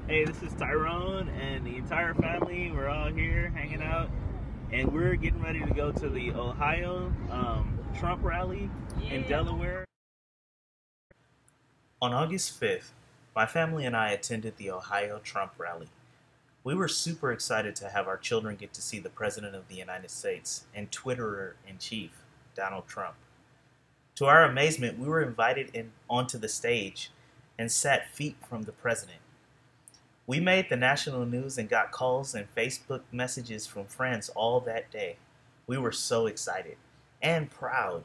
Hey, this is Tyrone and the entire family. We're all here hanging out, and we're getting ready to go to the Ohio Trump rally in Delaware. On August 5th, my family and I attended the Ohio Trump rally. We were super excited to have our children get to see the President of the United States and Twitterer-in-Chief, Donald Trump. To our amazement, we were invited onto the stage and sat feet from the President. We made the national news and got calls and Facebook messages from friends all that day. We were so excited and proud.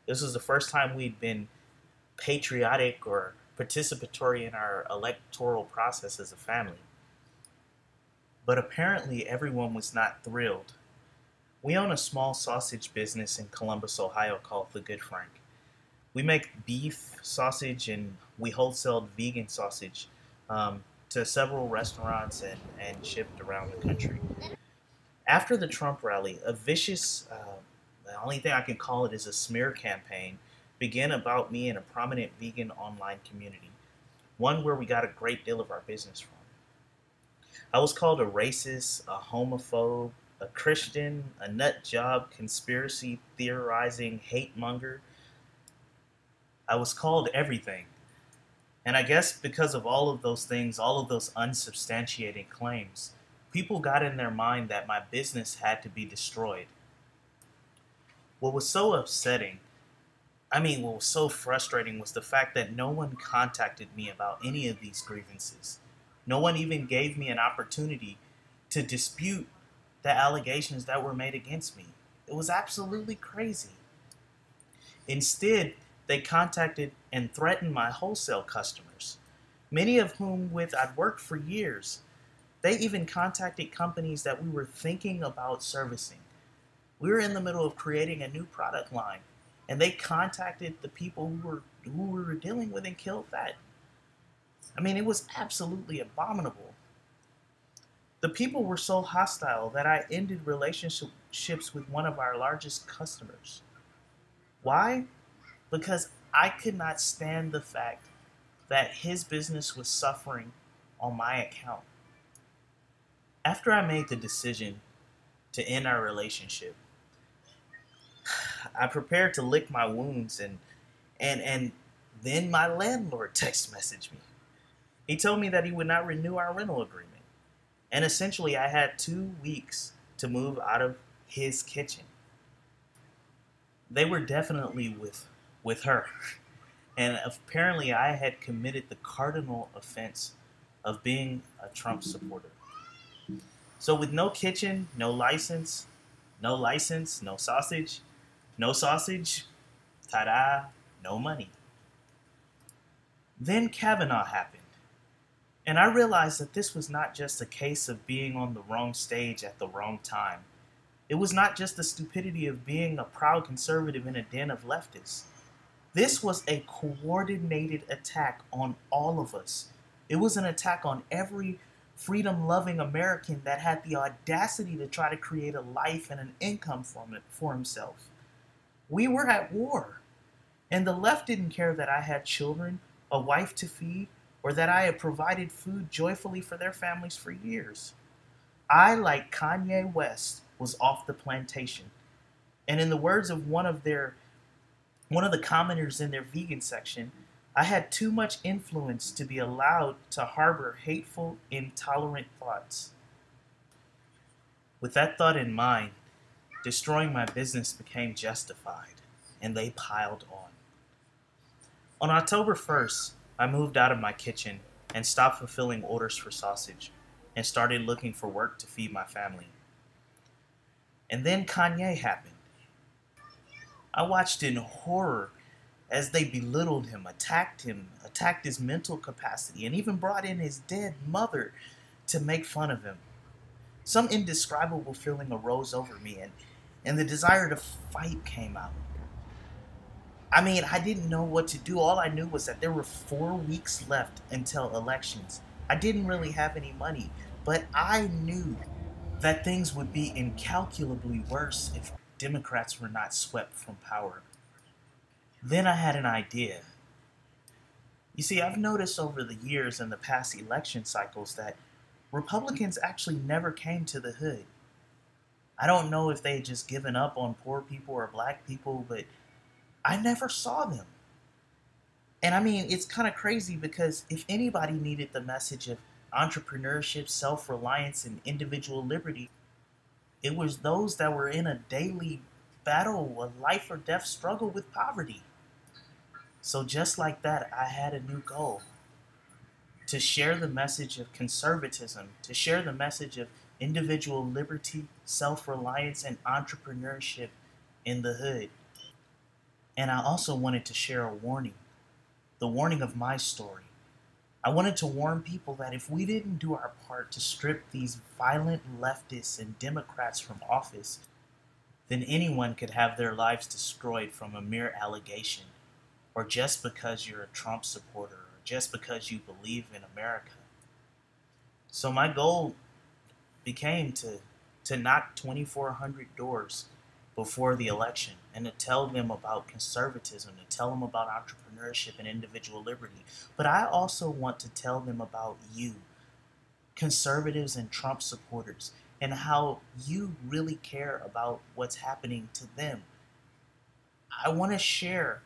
This was the first time we'd been patriotic or participatory in our electoral process as a family. But apparently everyone was not thrilled. We own a small sausage business in Columbus, Ohio called The Good Frank. We make beef sausage and we wholesale vegan sausage to several restaurants and shipped around the country. After the Trump rally, a vicious, the only thing I can call it is a smear campaign, began about me in a prominent vegan online community, one where we got a great deal of our business from. I was called a racist, a homophobe, a Christian, a nut job, conspiracy theorizing hate monger. I was called everything. And I guess because of all of those things, all of those unsubstantiated claims, people got in their mind that my business had to be destroyed. What was so upsetting, what was so frustrating was the fact that no one contacted me about any of these grievances. No one even gave me an opportunity to dispute the allegations that were made against me. It was absolutely crazy. Instead, they contacted and threatened my wholesale customers, many of whom I'd worked for years. They even contacted companies that we were thinking about servicing. We were in the middle of creating a new product line, and they contacted the people who we were dealing with and killed that. It was absolutely abominable. The people were so hostile that I ended relationships with one of our largest customers. Why? Because I could not stand the fact that his business was suffering on my account. After I made the decision to end our relationship, I prepared to lick my wounds and then my landlord text messaged me. He told me that he would not renew our rental agreement. And essentially I had 2 weeks to move out of his kitchen. They were definitely with her. And apparently I had committed the cardinal offense of being a Trump supporter. So with no kitchen, no license, no sausage, ta-da, no money. Then Kavanaugh happened. And I realized that this was not just a case of being on the wrong stage at the wrong time. It was not just the stupidity of being a proud conservative in a den of leftists. This was a coordinated attack on all of us. It was an attack on every freedom-loving American that had the audacity to try to create a life and an income for himself. We were at war. And the left didn't care that I had children, a wife to feed, or that I had provided food joyfully for their families for years. I, like Kanye West, was off the plantation. And in the words of one of the commenters in their vegan section, I had too much influence to be allowed to harbor hateful, intolerant thoughts. With that thought in mind, destroying my business became justified, and they piled on. On October 1st, I moved out of my kitchen and stopped fulfilling orders for sausage and started looking for work to feed my family. And then Kanye happened. I watched in horror as they belittled him, attacked his mental capacity, and even brought in his dead mother to make fun of him. Some indescribable feeling arose over me, and the desire to fight came out. I didn't know what to do. All I knew was that there were 4 weeks left until elections. I didn't really have any money, but I knew that things would be incalculably worse if Democrats were not swept from power. Then I had an idea. You see, I've noticed over the years in the past election cycles that Republicans actually never came to the hood. I don't know if they had just given up on poor people or black people, but I never saw them. And I mean, it's kind of crazy because if anybody needed the message of entrepreneurship, self reliance, and individual liberty, it was those that were in a daily battle, a life or death struggle with poverty. So, just like that, I had a new goal to share the message of conservatism, to share the message of individual liberty, self reliance, and entrepreneurship in the hood. And I also wanted to share a warning, the warning of my story. I wanted to warn people that if we didn't do our part to strip these violent leftists and Democrats from office, then anyone could have their lives destroyed from a mere allegation, or just because you're a Trump supporter, or just because you believe in America. So my goal became to knock 2,400 doors before the election and to tell them about conservatism, to tell them about entrepreneurship and individual liberty. But I also want to tell them about you, conservatives and Trump supporters, and how you really care about what's happening to them. I want to share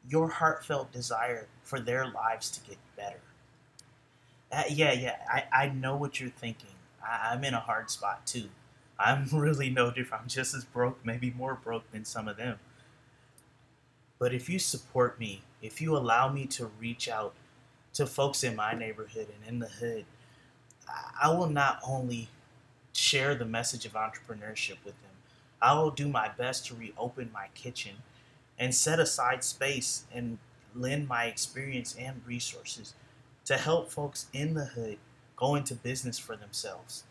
your heartfelt desire for their lives to get better. I know what you're thinking. I'm in a hard spot too. I'm really no different. I'm just as broke, maybe more broke than some of them. But if you support me, if you allow me to reach out to folks in my neighborhood and in the hood, I will not only share the message of entrepreneurship with them, I will do my best to reopen my kitchen and set aside space and lend my experience and resources to help folks in the hood go into business for themselves,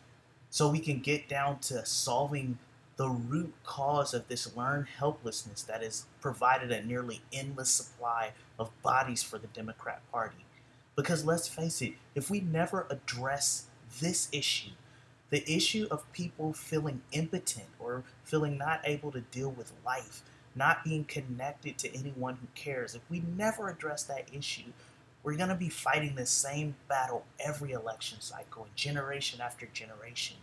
so we can get down to solving the root cause of this learned helplessness that has provided a nearly endless supply of bodies for the Democrat Party. Because let's face it, if we never address this issue, the issue of people feeling impotent or feeling not able to deal with life, not being connected to anyone who cares, if we never address that issue, we're going to be fighting the same battle every election cycle, generation after generation.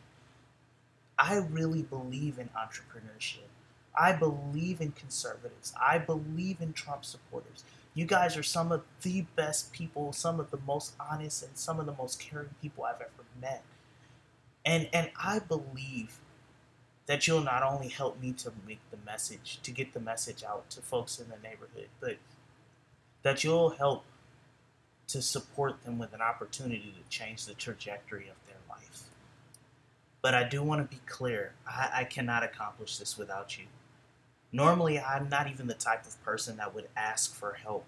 I really believe in entrepreneurship. I believe in conservatives. I believe in Trump supporters. You guys are some of the best people, some of the most honest, and some of the most caring people I've ever met. And I believe that you'll not only help me to make the message, to get the message out to folks in the neighborhood, but that you'll help to support them with an opportunity to change the trajectory of their life. But I do want to be clear, I cannot accomplish this without you. Normally, I'm not even the type of person that would ask for help.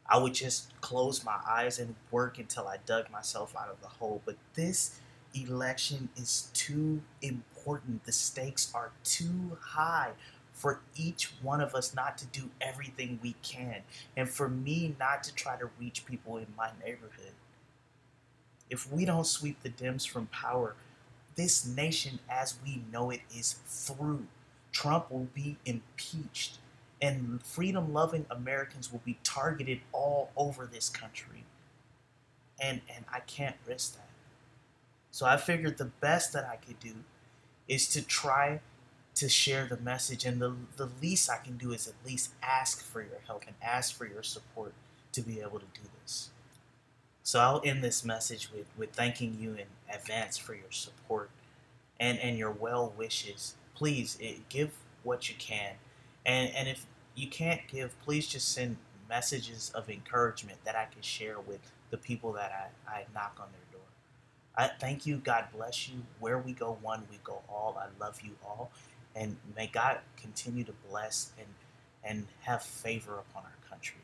I would just close my eyes and work until I dug myself out of the hole. But this election is too important. The stakes are too high for each one of us not to do everything we can, and for me not to try to reach people in my neighborhood. If we don't sweep the Dems from power, this nation as we know it is through. Trump will be impeached, and freedom-loving Americans will be targeted all over this country. And I can't risk that. So I figured the best that I could do is to try to share the message, and the least I can do is at least ask for your help and ask for your support to be able to do this. So I'll end this message with thanking you in advance for your support and your well wishes. Please give what you can. And if you can't give, please just send messages of encouragement that I can share with the people that I knock on their door. I thank you. God bless you. Where we go one, we go all. I love you all. And may God continue to bless and have favor upon our country.